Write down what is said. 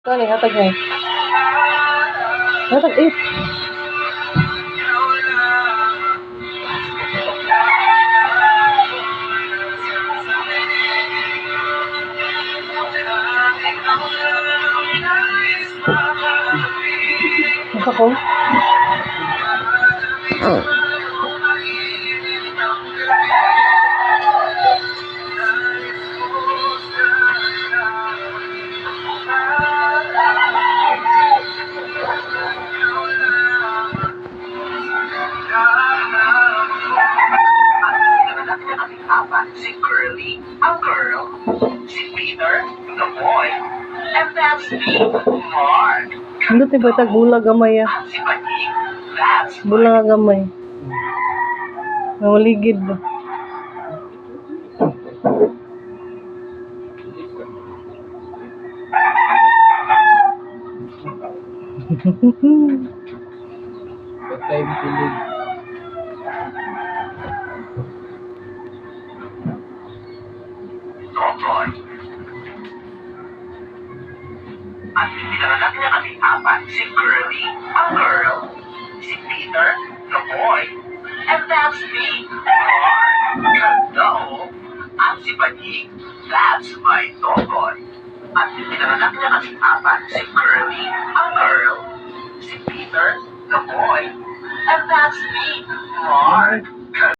Kani hatag niya. Hatag it. Masa ko? Si Curly, ang girl. Si Peter, the boy. And that's me, Mark. Hindi tayo ba tag bulag gamay ah. Si Panik, that's Bulag gamay. Nanguligid ba? Patay mo tulog. Totoy. At pinanganak niya kaming apat, si Curly, ang girl. Si Peter, the boy. And that's me, Mark. Ganda oh. At si Panik, that's my Totoy. At pinanganak niya kaming apat, si Curly, ang girl. Si Peter, the boy. And that's me, Mark.